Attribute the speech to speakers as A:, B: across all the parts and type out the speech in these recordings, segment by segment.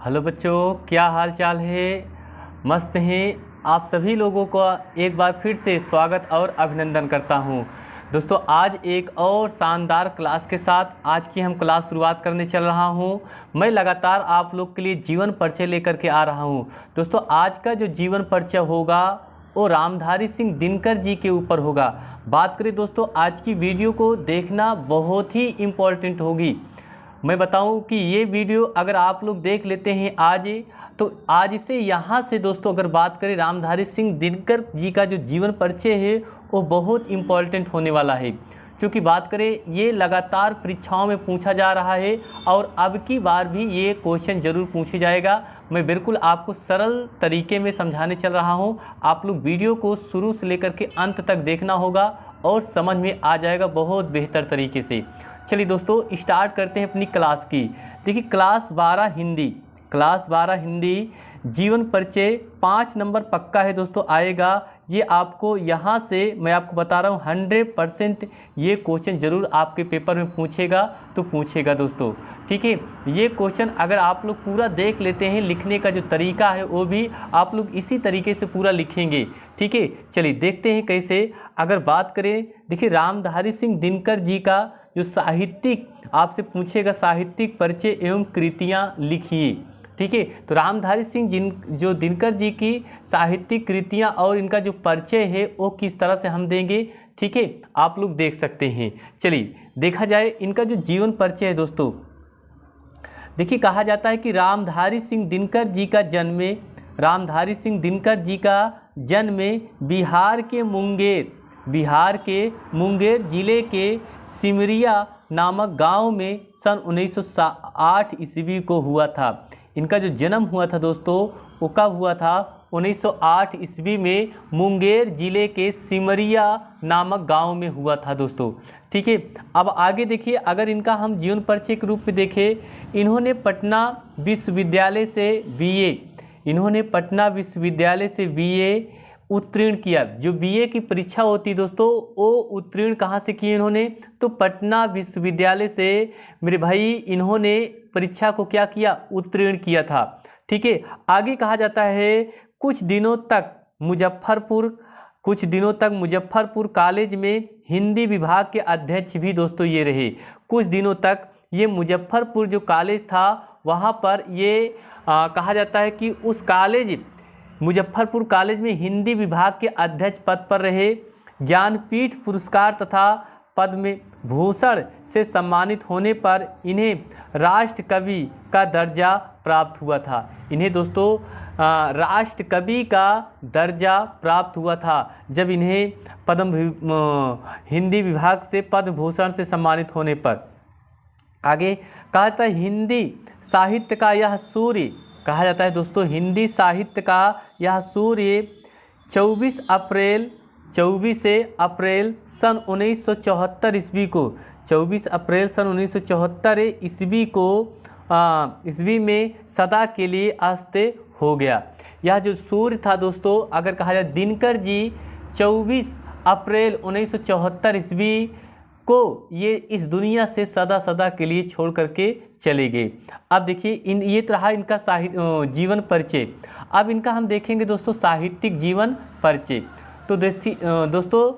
A: Hello बच्चों, क्या हाल चाल है। मस्त हैं। आप सभी लोगों का एक बार फिर से स्वागत और अभिनंदन करता हूं। दोस्तों, आज एक और शानदार क्लास के साथ आज की हम क्लास शुरुआत करने चल रहा हूं। मैं लगातार आप लोग के लिए जीवन परिचय लेकर के आ रहा हूं। दोस्तों, आज का जो जीवन परिचय होगा वो रामधारी सिंह दिनकर जी के ऊपर होगा। बात करें दोस्तों, आज की वीडियो को देखना बहुत ही इम्पोर्टेंट होगी। मैं बताऊं कि ये वीडियो अगर आप लोग देख लेते हैं आज, तो आज से यहाँ से दोस्तों अगर बात करें रामधारी सिंह दिनकर जी का जो जीवन परिचय है वो बहुत इम्पॉर्टेंट होने वाला है। क्योंकि बात करें ये लगातार परीक्षाओं में पूछा जा रहा है और अब की बार भी ये क्वेश्चन ज़रूर पूछा जाएगा। मैं बिल्कुल आपको सरल तरीके में समझाने चल रहा हूँ। आप लोग वीडियो को शुरू से लेकर के अंत तक देखना होगा और समझ में आ जाएगा बहुत बेहतर तरीके से। चलिए दोस्तों, स्टार्ट करते हैं अपनी क्लास की। देखिए, क्लास 12 हिंदी जीवन परिचय 5 नंबर पक्का है दोस्तों आएगा। ये आपको यहाँ से मैं आपको बता रहा हूँ 100% ये क्वेश्चन ज़रूर आपके पेपर में पूछेगा दोस्तों। ठीक है, ये क्वेश्चन अगर आप लोग पूरा देख लेते हैं, लिखने का जो तरीका है वो भी आप लोग इसी तरीके से पूरा लिखेंगे। ठीक है, चलिए देखते हैं कैसे। अगर बात करें, देखिए रामधारी सिंह दिनकर जी का जो साहित्यिक आपसे पूछेगा, साहित्यिक परिचय एवं कृतियाँ लिखिए। ठीक है, तो रामधारी सिंह जो दिनकर जी की साहित्यिक कृतियाँ और इनका जो परिचय है वो किस तरह से हम देंगे। ठीक है, आप लोग देख सकते हैं। चलिए देखा जाए इनका जो जीवन परिचय है दोस्तों। देखिए, कहा जाता है कि रामधारी सिंह दिनकर जी का जन्म बिहार के मुंगेर जिले के सिमरिया नामक गांव में सन 1908 ईस्वी को हुआ था। इनका जो जन्म हुआ था दोस्तों वो कब हुआ था? 1908 ईस्वी में मुंगेर जिले के सिमरिया नामक गांव में हुआ था दोस्तों। ठीक है, अब आगे देखिए, अगर इनका हम जीवन परिचय के रूप में देखें, इन्होंने पटना विश्वविद्यालय से बीए उत्तीर्ण किया। जो बीए की परीक्षा होती दोस्तों वो उत्तीर्ण कहाँ से किए इन्होंने? तो पटना विश्वविद्यालय से मेरे भाई इन्होंने परीक्षा को क्या किया? उत्तीर्ण किया था। ठीक है, आगे कहा जाता है कुछ दिनों तक मुजफ्फरपुर कॉलेज में हिंदी विभाग के अध्यक्ष भी दोस्तों ये रहे। कुछ दिनों तक ये मुजफ्फरपुर जो कॉलेज था वहाँ पर ये कहा जाता है कि उस मुजफ्फरपुर कॉलेज में हिंदी विभाग के अध्यक्ष पद पर रहे। ज्ञानपीठ पुरस्कार तथा पद्म भूषण से सम्मानित होने पर इन्हें राष्ट्र कवि का दर्जा प्राप्त हुआ था। इन्हें दोस्तों राष्ट्र कवि का दर्जा प्राप्त हुआ था जब इन्हें हिंदी विभाग से पद्म भूषण से सम्मानित होने पर। आगे कहा जाता है हिंदी साहित्य का यह सूर्य, कहा जाता है दोस्तों हिंदी साहित्य का यह सूर्य 24 अप्रैल सन 1974 ईस्वी को 24 अप्रैल सन 1974 ईस्वी में सदा के लिए अस्त हो गया। यह जो सूर्य था दोस्तों, अगर कहा जाए दिनकर जी 24 अप्रैल 1974 ईस्वी को ये इस दुनिया से सदा के लिए छोड़ करके चले गए। अब देखिए ये रहा इनका जीवन परिचय। अब इनका हम देखेंगे दोस्तों साहित्यिक जीवन परिचय। तो दोस्तों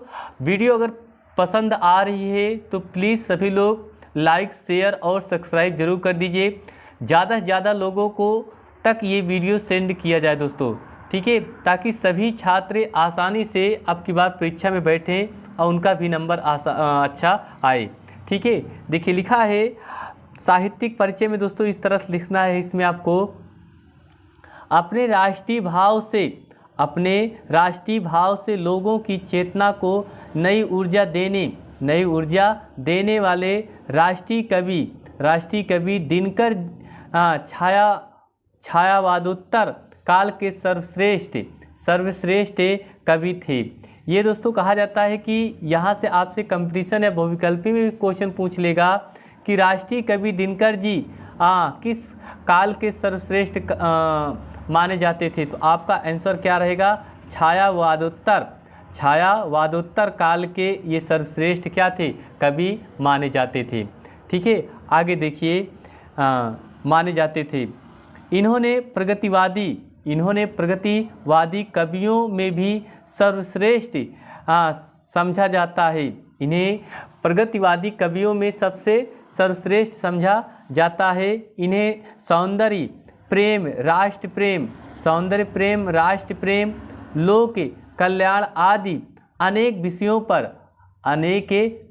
A: वीडियो अगर पसंद आ रही है तो प्लीज़ सभी लोग लाइक, शेयर और सब्सक्राइब जरूर कर दीजिए। ज़्यादा से ज़्यादा लोगों को तक ये वीडियो सेंड किया जाए दोस्तों। ठीक है, ताकि सभी छात्र आसानी से अब की बार परीक्षा में बैठें और उनका भी नंबर अच्छा आए। ठीक है, देखिए लिखा है साहित्यिक परिचय में दोस्तों इस तरह से लिखना है इसमें आपको, अपने राष्ट्रीय भाव से लोगों की चेतना को नई ऊर्जा देने वाले राष्ट्रीय कवि दिनकर छायावादोत्तर काल के सर्वश्रेष्ठ कवि थे। ये दोस्तों कहा जाता है कि यहाँ से आपसे कंपटीशन या बहुविकल्पी में भी क्वेश्चन पूछ लेगा कि राष्ट्रीय कवि दिनकर जी किस काल के सर्वश्रेष्ठ माने जाते थे। तो आपका आंसर क्या रहेगा? छायावादोत्तर काल के ये सर्वश्रेष्ठ क्या थे? कवि माने जाते थे। ठीक है, आगे देखिए माने जाते थे। इन्होंने प्रगतिवादी कवियों में भी सर्वश्रेष्ठ समझा जाता है। इन्हें प्रगतिवादी कवियों में सबसे सर्वश्रेष्ठ समझा जाता है। इन्हें सौंदर्य प्रेम, राष्ट्र प्रेम, लोक कल्याण आदि अनेक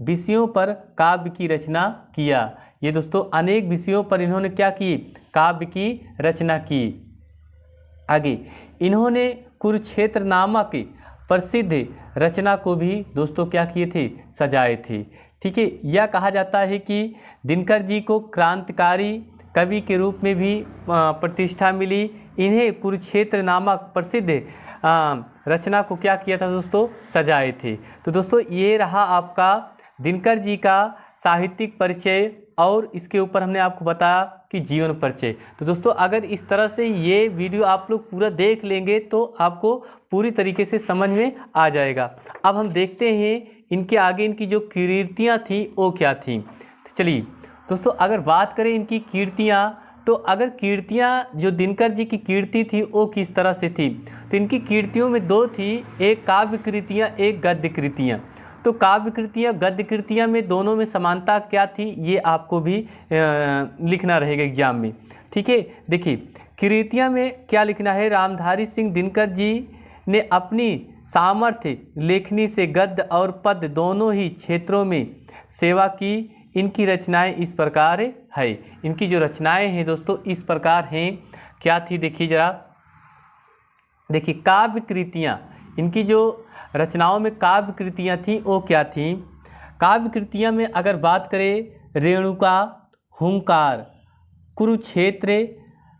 A: विषयों पर काव्य की रचना किया। ये दोस्तों अनेक विषयों पर इन्होंने क्या की, काव्य की रचना की। आगे इन्होंने कुरुक्षेत्र नामक प्रसिद्ध रचना को भी दोस्तों क्या किए थे, सजाए थे। ठीक है, यह कहा जाता है कि दिनकर जी को क्रांतिकारी कवि के रूप में भी प्रतिष्ठा मिली। इन्हें कुरुक्षेत्र नामक प्रसिद्ध रचना को क्या किया था दोस्तों, सजाए थे। तो दोस्तों ये रहा आपका दिनकर जी का साहित्यिक परिचय और इसके ऊपर हमने आपको बताया कि जीवन परिचय। तो दोस्तों अगर इस तरह से ये वीडियो आप लोग पूरा देख लेंगे तो आपको पूरी तरीके से समझ में आ जाएगा। अब हम देखते हैं इनके आगे इनकी जो कीर्तियाँ थी वो क्या थी। तो चलिए दोस्तों अगर बात करें इनकी कीर्तियाँ, तो अगर कीर्तियाँ जो दिनकर जी की कीर्ति थी वो किस तरह से थी, तो इनकी कीर्तियों में दो थी, एक काव्य कृतियाँ, एक गद्य कृतियाँ। तो काव्य कृतियाँ गद्य कृतियाँ में दोनों में समानता क्या थी ये आपको भी लिखना रहेगा एग्जाम में। ठीक है, देखिए कृतियाँ में क्या लिखना है, रामधारी सिंह दिनकर जी ने अपनी सामर्थ्य लेखनी से गद्य और पद्य दोनों ही क्षेत्रों में सेवा की। इनकी रचनाएं इस प्रकार है। इनकी जो रचनाएं हैं दोस्तों इस प्रकार हैं, क्या थी देखिए जरा, देखिए काव्य कृतियाँ, इनकी जो रचनाओं में काव्य कृतियाँ थी वो क्या थी। काव्य कृतियाँ में अगर बात करें रेणुका, हुंकार, कुरुक्षेत्र,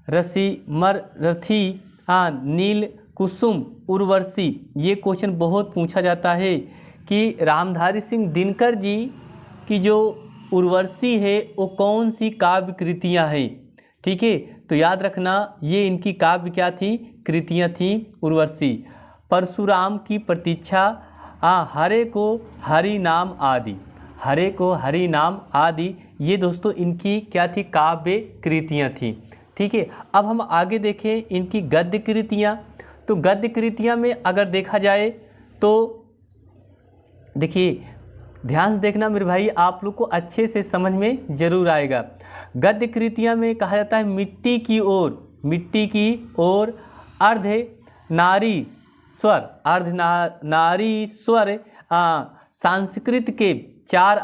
A: रथी, नील कुसुम, उर्वशी। ये क्वेश्चन बहुत पूछा जाता है कि रामधारी सिंह दिनकर जी की जो उर्वशी है वो कौन सी काव्य कृतियाँ हैं। ठीक है, तो याद रखना ये इनकी काव्य क्या थी, कृतियाँ थी, उर्वशी। परशुराम की प्रतीक्षा, हरे को हरि नाम आदि, ये दोस्तों इनकी क्या थी, काव्य कृतियाँ थी। ठीक है, अब हम आगे देखें इनकी गद्य कृतियाँ। तो गद्य कृतियाँ में अगर देखा जाए तो देखिए ध्यान से देखना मेरे भाई, आप लोग को अच्छे से समझ में जरूर आएगा। गद्य कृतियाँ में कहा जाता है मिट्टी की ओर अर्ध नारी स्वर, संस्कृत के 4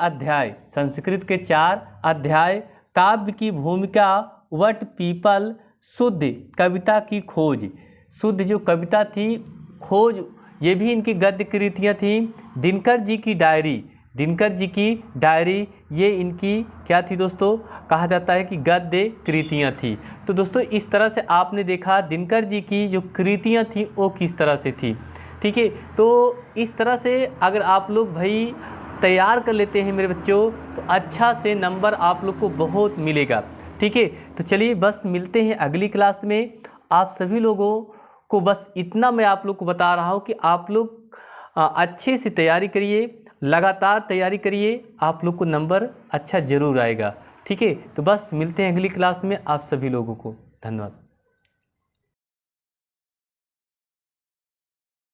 A: अध्याय, काव्य की भूमिका, वट पीपल, शुद्ध कविता की खोज, शुद्ध जो कविता थी खोज, ये भी इनकी गद्य कृतियाँ थी। दिनकर जी की डायरी, ये इनकी क्या थी दोस्तों, कहा जाता है कि गद्य कृतियाँ थी। तो दोस्तों इस तरह से आपने देखा दिनकर जी की जो कृतियाँ थी वो किस तरह से थी। ठीक है, तो इस तरह से अगर आप लोग भाई तैयार कर लेते हैं मेरे बच्चों तो अच्छा से नंबर आप लोग को बहुत मिलेगा। ठीक है, तो चलिए बस मिलते हैं अगली क्लास में। आप सभी लोगों को बस इतना मैं आप लोग को बता रहा हूँ कि आप लोग अच्छे से तैयारी करिए, लगातार तैयारी करिए, आप लोग को नंबर अच्छा ज़रूर आएगा। ठीक है, तो बस मिलते हैं अगली क्लास में। आप सभी लोगों को धन्यवाद।